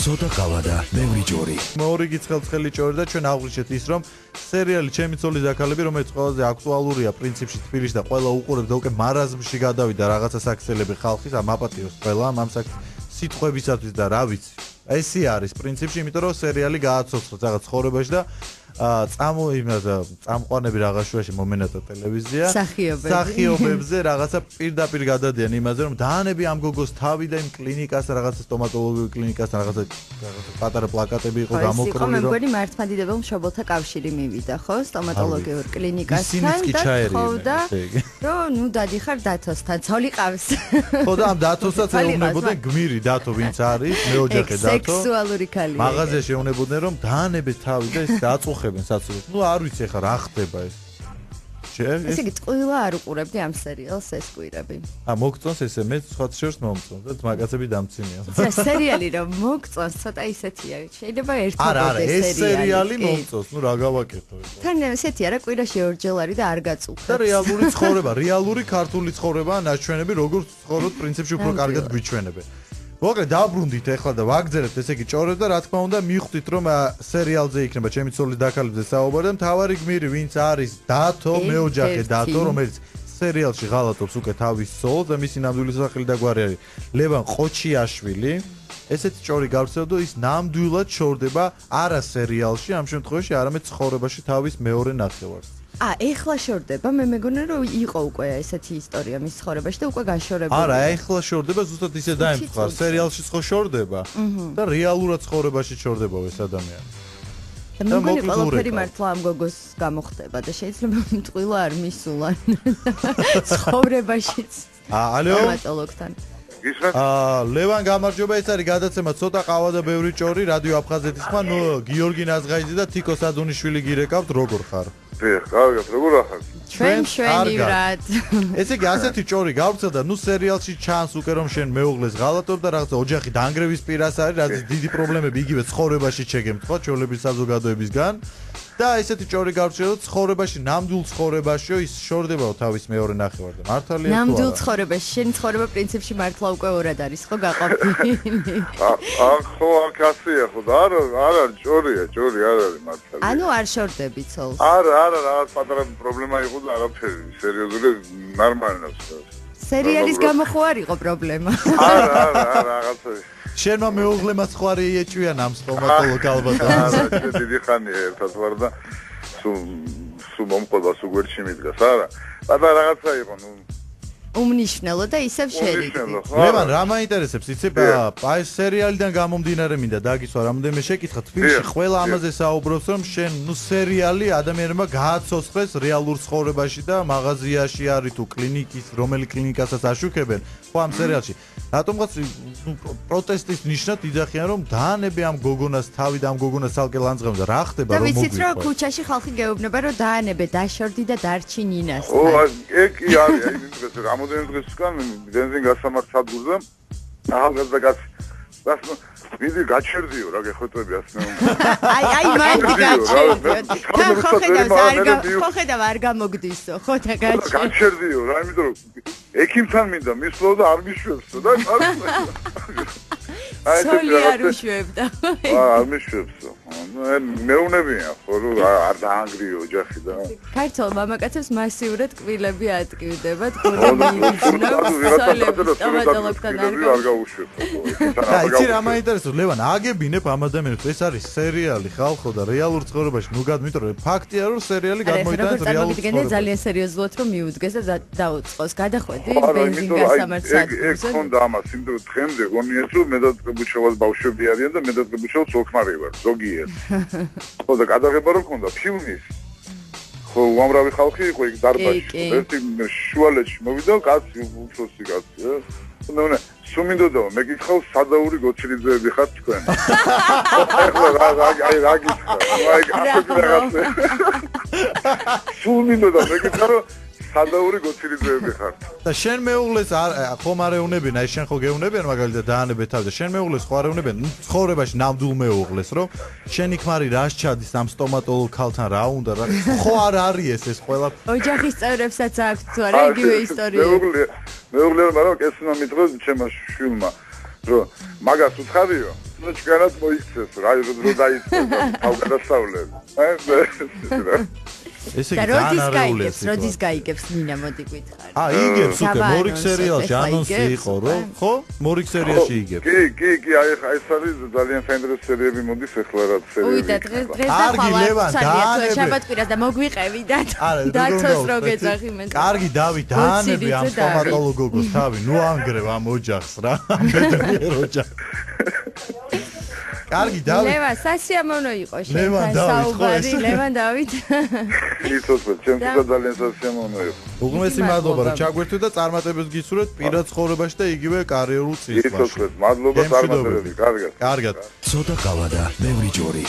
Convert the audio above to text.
ცოტა ყავა და ბევრი ჯორი. მორიგი ცხელცხელი ჯორი და ჩვენ აღვნიშნეთ ის რომ სერიალი ჩემი ცოლის აქალები რომელიც ყველაზე აქტუალურია პრინციპში თბილისში და ყველა უყურებს და უკვე მარაზმში გადავიდა რაღაცა საქციელები ხალხის ამ აპატიოს ყველა ამ სიტყვებისათვის და რა ვიცი ესე არის პრინციპში იმიტომ რომ სერიალი გააცოცხლეს რაღაც ცხოვრებაში და წამყვანები რაღაც შუაში მომენათა ტელევიზია სახიობებზე რაღაცა პირდაპირ გადადიან იმაზე რომ დაანები ამ გოგოს თავი და იმ კლინიკას რაღაცა სტომატოლოგიურ კლინიკას რაღაცა პატარა პლაკატები იყო გამოკრული რომ მე მგონი მართლმადიდებელ მშობელთა კავშირი მივიდა ხო სტომატოლოგიურ კლინიკასთან და ხოვდა რომ ნუ დადიხარ დათოსთან ცოლი ყავს ხო და ამ დათოსაც ეუბნებოდნენ გმირი დათო ვინც არის მეოჯახე დათო სექსუალური ქალია მაღაზიაში ეუბნებოდნენ რომ დაანებეთ თავი და ეს დაწუხებენ საცურვად ნუ არ ვიცი ახლა რა ხდება ეს ესე იგი წვილა არ უყურებდი ამ სერიალს ეს კვირები მოგწონს ესე მე სხვა შორს მომწონს და მაგაცები დამცინია სერიალი რომ მოგწონს ცოტა ისეთია შეიძლება ერთობოდეს სერიალი ეს სერიალი მომწონს ნუ რა გავაკეთო თან ესეთი არა კვირაში ორჯერ არის და არ გაწუხებს და რეალური ცხოვრება რეალური ქართული ცხოვრება ნაჩვენები როგორც ცხოვრობთ პრინციპში უფრო კარგად გვიჩვენებენ მოკლედ დაბრუნდით ახლა და ვაგზავნებთ ესე იგი ჭორებს და რა თქმა უნდა მივხვდით რომ სერიალზე იქნება ჩემი ცოლის დაკალებზე საუბარი და მთავარი გმირი ვინც არის დათო მეოჯახე დათო რომელიც სერიალში ღალატობს უკვე თავის ცოლს და მისი ნამდვილი სახელი და გვარი არის ლევან ყოჩიაშვილი ესეთი ჭორი გავცელდა ის ნამდვილად შორდება არა სერიალში ამ შემთხვევაში არამედ ცხოვრებაში თავის მეორე ნახევარს ეხლა შორდება მე მეგონა რომ იყო უკვე ესეთი ისტორია მის ცხოვრებაში და უკვე გაშორებული არა ეხლა შორდება ზუსტად ისე დაემთხარ სერიალში ხო შორდება და რეალურად ცხოვრებაში შორდება ეს ადამიანი და მე მგონი ყველაფერი მართლა ამ გოგოს გამოხდება და შეიძლება მტყვილა არ მისულან ცხოვრებაშიც ალო სტომატოლოგთან ლევან გამარჯობა ეს არის გადაცემა ცოტა ყავა და ბევრი ჭორი რადიო აფხაზეთის ხმა ნუ გიორგი ნაზღაიძე და თიკო საძუნიშვილი გირეკავთ როგორ ხარ კარგად როგორ ახალ ჩვენ შვენივრად ესე იგი ასეთი ჭორი გავცელდა ნუ სერიალში ჩანს უკვე რომ შენ მეუღლეს ღალატობ და რაღაცა ოჯახი დაანგრევის პირას არის რაც დიდი პრობლემები იგივე ცხოვრებაში შეგემთ ხო ჩვეულებრივი საზოგადოებისგან და ესეთი ჭორი გავცელდა ცხოვრებაში ნამდვილ ცხოვრებაშიო ის შორდებაო თავის მეორე ნახევარზე მართალია თუ არა ნამდვილ ცხოვრებაში შენი ცხოვრება პრინციპში მართლა უკვე ორად არის ხო გაყოფილი ხო აქ ასეა ხო და არა ჭორია არ არის მართალია ანუ არ შორდები ცოლს არა რაღაც პატარა პრობლემა იყო და არაფერი სერიოზული ნორმალურს სერიალის გამო ხო არ იყო პრობლემა არა რაღაცა შენმა მეუღლემა ხვარი ეჭვიან ამ სტომატოლოგ ალბათ არა დიდი ხანია ერთად ვარ და სულ მომყვა სულ გვერდში მიდგას არა პატარა რაღაცა იყო ნუ უმნიშვნელო და ისევ შერიგდი ლევან რა მაინტერესებს იცი აი სერიალიდან გამომდინარე მინდა დაგისვა რამოდენიმე შეკითხა თბილისში ყველა ამაზე საუბრობს რომ შენ ნუ სერიალი ადამიანებმა გააცოცხლეს რეალურ ცხოვრებაში და მაღაზიაში არის თუ კლინიკის რომელი კლინიკასაც აშუქებენ ხო ამ სერიალში რატომღაც პროტესტის ნიშნად იძახიან რომ დაანებე ამ გოგონას თავი და ამ გოგონას ცალკე ლანძღავენ და რა ხდება რომ მოგვიყვება და ვიცით რომ ქუჩაში ხალხი გეუბნება რომ დაანებე დაშორდი და დარჩი ნინასთან ო ეგ კი არის აი ეს რამოდენიმე დღესგან ბენზინ გასამართ სადგურზე ახალგაზრდა კაცი ვიდი გაჩერდიო რა გეხვეწები ასნე აი მაინც გაჩერდიო ხო ხედავ არ გამოგდისო ხო და გაჩერდიო რა იმიტომ რომ ექიმთან მინდა მისვლო და არ მიშვებსო და სოლი არ უშვებდა არ მიშვებსო მეუნებია ხო რომ არ დაანგრიო ოჯახი და ქართულ მამაკაცებს მასიურად კბილები ატკივდებათ სტომატოლოგთან არ გაუშვებ აი რა მაინტერესებს ლევან აგებინებ ამ ადამიანებს ეს არის სერიალი ხალხო და რეალურ ცხოვრებაში ნუ გადმიტრო ფაქტია რომ სერიალი გამოიტანეს რეალურ ცხოვრებაში ძალიან სერიოზულად რომ მიუძგეს და დაუწყოს გადახვედი ბენზინ გასამართ სადგურზე ეგ ხონდა ამას იმ დღემდე გონიეს რომ მედაწყებუჩევას ბავშვები არიან და მედაწყებუჩევას ოქმარი ვარ ზოგიერთ ხო და გადაღება რო ქონდა ფილმის ხო უამრავი ხალხი იყო იქ დარბაზში ერთი შუალედში მოვიდა კაცი უფროსი კაცი და სუმინდოდა მეკითხავ სადაური გოცილიძეები ხართ თქვენ აი რა გითხრა აი ასეთი რაღაცა სუმინდოდა მეკითხავ სადაური გოცილიძეები ხართ და შენ მეუღლეს ხომ არ ეუნებიან აი შენ ხო გეუნებიან მაგალითად დაანებე თავი და შენ მეუღლეს ხო არ ეუნებიან ცხოვრებაში ნამდვილ მეუღლეს რომ შენ იქ მარი რას ჩადის ამ სტომატოლოგ ქალთან რა უნდა რა ხო არ არის ეს ყველა ოჯახის წევრებსაც აქვს თუ არა იგივე ისტორია მეუღლე მაგრამ კესმა მითხრა ჩემმა შვილმა რომ მაგას უცხადიო და ჭკანად მოიქცეს რა რო დაიწყო თავგადასავლები ესე იგი განარეულეს როდის გაიგებს ნინა მოდი გითხარი იგებს უკვე მორიგ სერიალში ანონსი იყო რომ ხო მორიგ სერიაში იგებს კი აი ეს არის ძალიან საინტერესო სერიები მოდის ახლა რა სერიები და დღეს დახვავართ შაბათკვირას და მოგვიყევი და დათოს რო გეძახი მე კარგი დავით დაანები ამ სტომატოლოგოს თავი ნუ ანგრევ ამ ოჯახს რა ბედნიერ ოჯახს კარგი დავით ლევან სასიამოვნო იყო შენთან საუბარი ლევან დავით იცოცხლე ჩემთვის ძალიან სასიამოვნო იყო უღმესი მადლობა რომ ჩაგვერთვით და წარმატებებს გისურვებთ პირად ცხოვრებაში და იგივე კარიერულ წინსვლაში იცოცხლე მადლობა წარმატებები კარგად კარგად ცოტა ყავა და ბევრი ჯორი